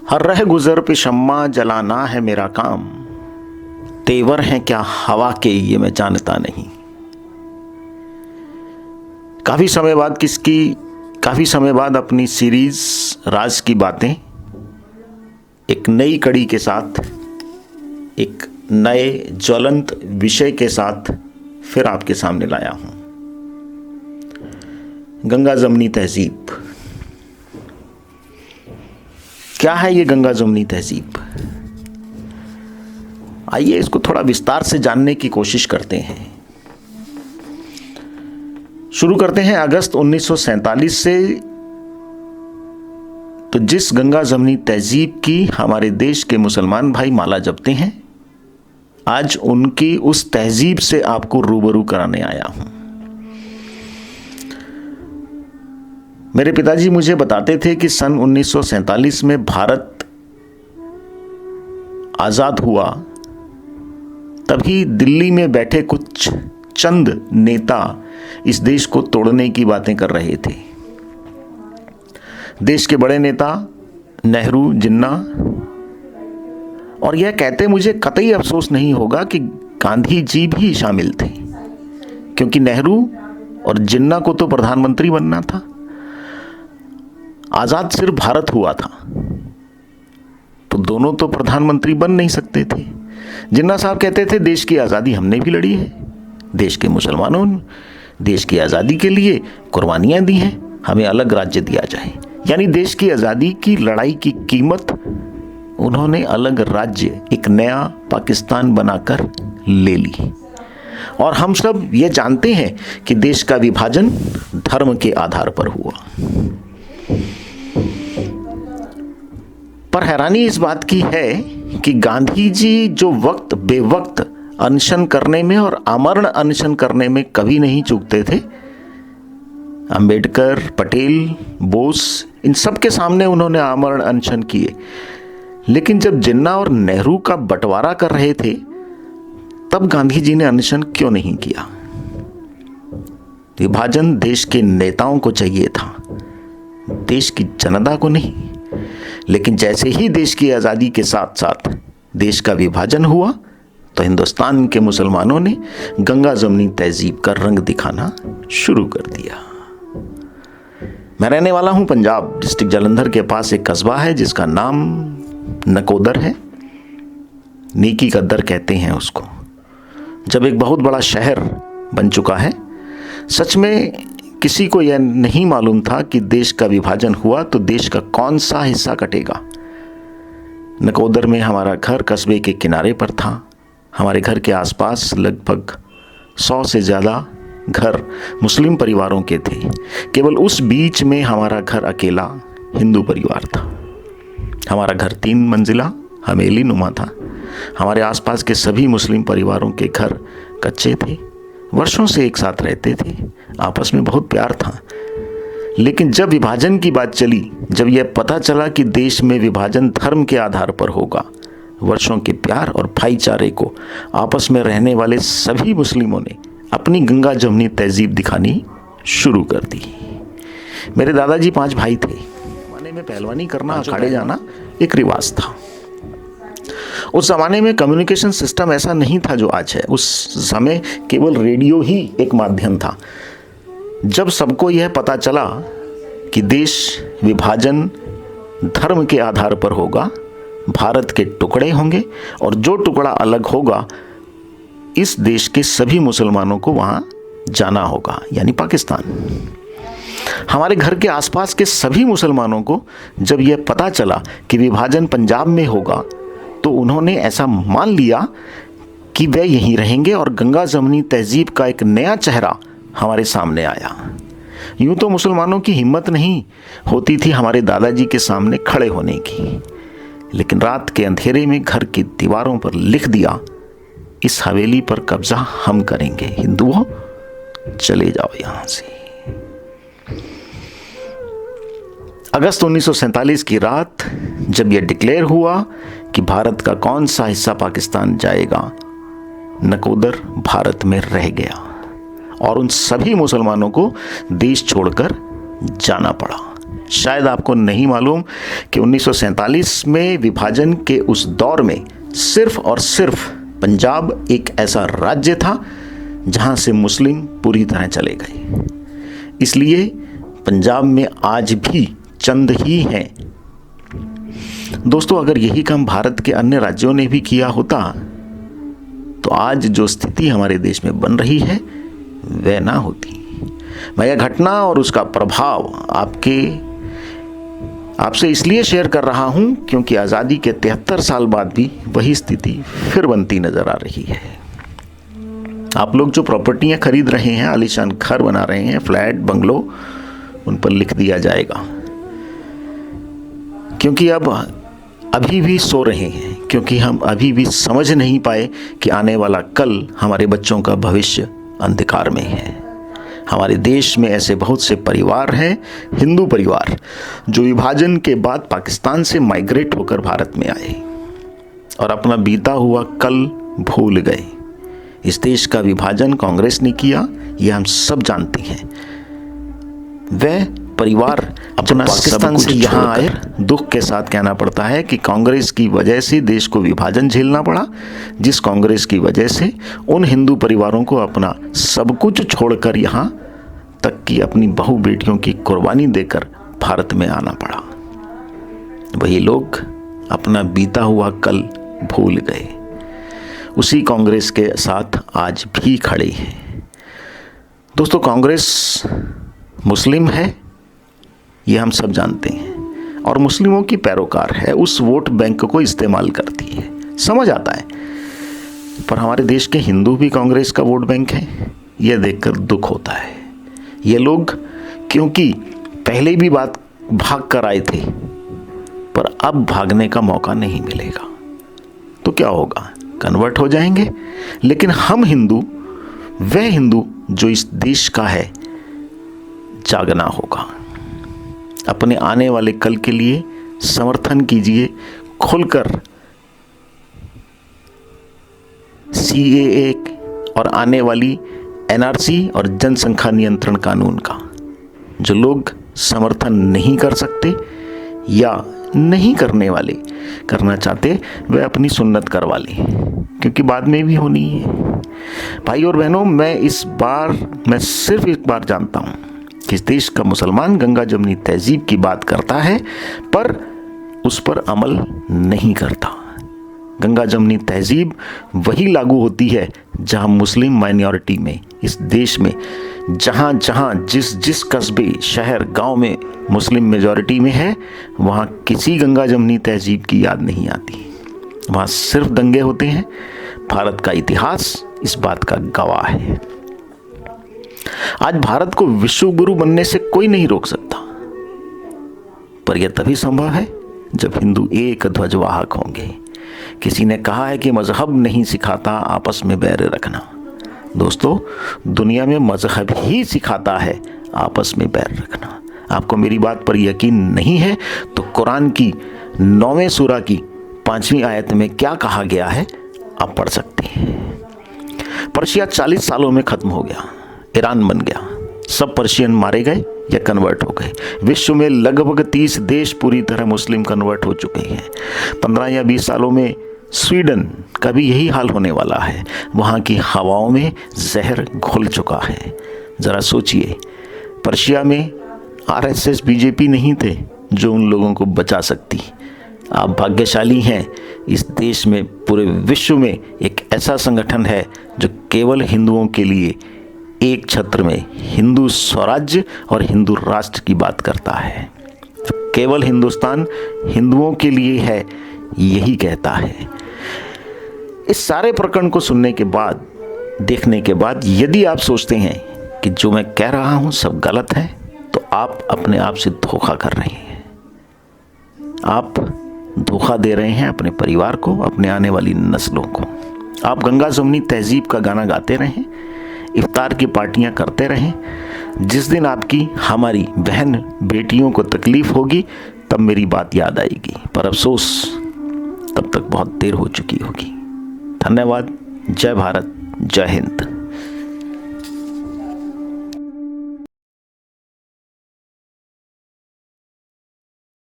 हर रह गुजर पे शम्मा जलाना है मेरा काम, तेवर हैं क्या हवा के ये मैं जानता नहीं। काफी समय बाद अपनी सीरीज राज की बातें एक नई कड़ी के साथ, एक नए ज्वलंत विषय के साथ फिर आपके सामने लाया हूं। गंगा जमनी तहजीब। क्या है ये गंगा जमनी तहजीब? आइए इसको थोड़ा विस्तार से जानने की कोशिश करते हैं। शुरू करते हैं अगस्त 1947 से। तो जिस गंगा जमनी तहजीब की हमारे देश के मुसलमान भाई माला जपते हैं, आज उनकी उस तहजीब से आपको रूबरू कराने आया हूं। मेरे पिताजी मुझे बताते थे कि सन 1947 में भारत आजाद हुआ, तभी दिल्ली में बैठे कुछ चंद नेता इस देश को तोड़ने की बातें कर रहे थे। देश के बड़े नेता नेहरू, जिन्ना, और यह कहते मुझे कतई अफसोस नहीं होगा कि गांधी जी भी शामिल थे, क्योंकि नेहरू और जिन्ना को तो प्रधानमंत्री बनना था। आजाद सिर्फ भारत हुआ था, तो दोनों तो प्रधानमंत्री बन नहीं सकते थे। जिन्ना साहब कहते थे देश की आज़ादी हमने भी लड़ी है, देश के मुसलमानों ने देश की आज़ादी के लिए कुर्बानियां दी हैं, हमें अलग राज्य दिया जाए। यानी देश की आज़ादी की लड़ाई की कीमत उन्होंने अलग राज्य, एक नया पाकिस्तान बनाकर ले ली। और हम सब ये जानते हैं कि देश का विभाजन धर्म के आधार पर हुआ। पर हैरानी इस बात की है कि गांधी जी जो वक्त बेवक्त अनशन करने में और आमरण अनशन करने में कभी नहीं चूकते थे, अंबेडकर, पटेल, बोस, इन सब के सामने उन्होंने आमरण अनशन किए। लेकिन जब जिन्ना और नेहरू का बंटवारा कर रहे थे, तब गांधी जी ने अनशन क्यों नहीं किया? विभाजन देश के नेताओं को चाहिए था, देश की जनता को नहीं। लेकिन जैसे ही देश की आज़ादी के साथ साथ देश का विभाजन हुआ, तो हिंदुस्तान के मुसलमानों ने गंगा जमनी तहजीब का रंग दिखाना शुरू कर दिया। मैं रहने वाला हूं पंजाब, डिस्ट्रिक्ट जालंधर के पास एक कस्बा है जिसका नाम नकोदर है। नेकी का दर कहते हैं उसको। जब एक बहुत बड़ा शहर बन चुका है, सच में किसी को यह नहीं मालूम था कि देश का विभाजन हुआ तो देश का कौन सा हिस्सा कटेगा। नकोदर में हमारा घर कस्बे के किनारे पर था। हमारे घर के आसपास लगभग 100 से ज़्यादा घर मुस्लिम परिवारों के थे। केवल उस बीच में हमारा घर अकेला हिंदू परिवार था। हमारा घर 3 मंजिला हवेली नुमा था। हमारे आसपास के सभी मुस्लिम परिवारों के घर कच्चे थे, वर्षों से एक साथ रहते थे, आपस में बहुत प्यार था। लेकिन जब विभाजन की बात चली, जब यह पता चला कि देश में विभाजन धर्म के आधार पर होगा, वर्षों के प्यार और भाईचारे को आपस में रहने वाले सभी मुस्लिमों ने अपनी गंगा जमनी तहजीब दिखानी शुरू कर दी। मेरे दादाजी 5 भाई थे। जमाने में पहलवानी करना, अखाड़े जाना एक रिवाज था। उस ज़माने में कम्युनिकेशन सिस्टम ऐसा नहीं था जो आज है। उस समय केवल रेडियो ही एक माध्यम था। जब सबको यह पता चला कि देश विभाजन धर्म के आधार पर होगा, भारत के टुकड़े होंगे और जो टुकड़ा अलग होगा, इस देश के सभी मुसलमानों को वहाँ जाना होगा, यानी पाकिस्तान। हमारे घर के आसपास के सभी मुसलमानों को जब यह पता चला कि विभाजन पंजाब में होगा, तो उन्होंने ऐसा मान लिया कि वे यहीं रहेंगे और गंगा जमनी तहजीब का एक नया चेहरा हमारे सामने आया। यूं तो मुसलमानों की हिम्मत नहीं होती थी हमारे दादाजी के सामने खड़े होने की, लेकिन रात के अंधेरे में घर की दीवारों पर लिख दिया, इस हवेली पर कब्जा हम करेंगे, हिंदुओं चले जाओ यहां से। अगस्त 1947 की रात जब यह डिक्लेयर हुआ कि भारत का कौन सा हिस्सा पाकिस्तान जाएगा, नकोदर भारत में रह गया और उन सभी मुसलमानों को देश छोड़कर जाना पड़ा। शायद आपको नहीं मालूम कि 1947 में विभाजन के उस दौर में सिर्फ और सिर्फ पंजाब एक ऐसा राज्य था जहां से मुस्लिम पूरी तरह चले गए। इसलिए पंजाब में आज भी चंद ही हैं। दोस्तों, अगर यही काम भारत के अन्य राज्यों ने भी किया होता तो आज जो स्थिति हमारे देश में बन रही है वह ना होती। मैं यह घटना और उसका प्रभाव आपसे इसलिए शेयर कर रहा हूं क्योंकि आज़ादी के 73 साल बाद भी वही स्थिति फिर बनती नजर आ रही है। आप लोग जो प्रॉपर्टियां खरीद रहे हैं, आलीशान घर बना रहे हैं, फ्लैट, बंगलो, उन पर लिख दिया जाएगा क्योंकि अभी भी सो रहे हैं, क्योंकि हम अभी भी समझ नहीं पाए कि आने वाला कल हमारे बच्चों का भविष्य अंधकार में है। हमारे देश में ऐसे बहुत से परिवार हैं, हिंदू परिवार, जो विभाजन के बाद पाकिस्तान से माइग्रेट होकर भारत में आए और अपना बीता हुआ कल भूल गए। इस देश का विभाजन कांग्रेस ने किया, यह हम सब जानते हैं। वह परिवार अपना पाकिस्तान से यहाँ आए, दुख के साथ कहना पड़ता है कि कांग्रेस की वजह से देश को विभाजन झेलना पड़ा, जिस कांग्रेस की वजह से उन हिंदू परिवारों को अपना सब कुछ छोड़कर यहाँ तक कि अपनी बहू बेटियों की कुर्बानी देकर भारत में आना पड़ा। वही लोग अपना बीता हुआ कल भूल गए, उसी कांग्रेस के साथ आज भी खड़े हैं। दोस्तों, कांग्रेस मुस्लिम है, ये हम सब जानते हैं, और मुस्लिमों की पैरोकार है, उस वोट बैंक को इस्तेमाल करती है, समझ आता है। पर हमारे देश के हिंदू भी कांग्रेस का वोट बैंक है, यह देखकर दुख होता है। ये लोग क्योंकि पहले भी बात भाग कर आए थे, पर अब भागने का मौका नहीं मिलेगा तो क्या होगा, कन्वर्ट हो जाएंगे। लेकिन हम हिंदू, वह हिंदू जो इस देश का है, जागना होगा। अपने आने वाले कल के लिए समर्थन कीजिए खुलकर। CAA और आने वाली NRC और जनसंख्या नियंत्रण कानून का जो लोग समर्थन नहीं कर सकते या नहीं करने वाले, करना चाहते, वे अपनी सुन्नत करवा लें, क्योंकि बाद में भी होनी है। भाई और बहनों, मैं सिर्फ एक बार जानता हूं कि इस देश का मुसलमान गंगा जमुनी तहजीब की बात करता है पर उस पर अमल नहीं करता। गंगा जमुनी तहजीब वही लागू होती है जहां मुस्लिम माइनॉरिटी में, इस देश में जहां जहां जिस कस्बे, शहर, गांव में मुस्लिम मेजॉरिटी में है, वहां किसी गंगा जमुनी तहजीब की याद नहीं आती। वहां सिर्फ दंगे होते हैं। भारत का इतिहास इस बात का गवाह है। आज भारत को विश्व गुरु बनने से कोई नहीं रोक सकता, पर यह तभी संभव है जब हिंदू एक ध्वजवाहक होंगे। किसी ने कहा है कि मजहब नहीं सिखाता आपस में बैर रखना। दोस्तों, दुनिया में मजहब ही सिखाता है आपस में बैर रखना। आपको मेरी बात पर यकीन नहीं है तो कुरान की 9वें सूरा की 5वीं आयत में क्या कहा गया है आप पढ़ सकते हैं। पर्शिया 40 सालों में खत्म हो गया, ईरान बन गया, सब पर्शियन मारे गए या कन्वर्ट हो गए। विश्व में लगभग 30 देश पूरी तरह मुस्लिम कन्वर्ट हो चुके हैं। 15 या 20 सालों में स्वीडन का भी यही हाल होने वाला है। वहाँ की हवाओं में जहर घुल चुका है। ज़रा सोचिए, पर्शिया में RSS BJP नहीं थे जो उन लोगों को बचा सकती। आप भाग्यशाली हैं, इस देश में, पूरे विश्व में एक ऐसा संगठन है जो केवल हिंदुओं के लिए एक छत्र में हिंदू स्वराज्य और हिंदू राष्ट्र की बात करता है। केवल हिंदुस्तान हिंदुओं के लिए है, यही कहता है। इस सारे प्रकरण को सुनने के बाद, देखने के बाद, यदि आप सोचते हैं कि जो मैं कह रहा हूं सब गलत है, तो आप अपने आप से धोखा कर रहे हैं। आप धोखा दे रहे हैं अपने परिवार को, अपने आने वाली नस्लों को। आप गंगा जमुनी तहजीब का गाना गाते रहें, इफ्तार की पार्टियां करते रहें। जिस दिन आपकी, हमारी बहन बेटियों को तकलीफ होगी तब मेरी बात याद आएगी, पर अफसोस तब तक बहुत देर हो चुकी होगी। धन्यवाद। जय भारत, जय हिंद।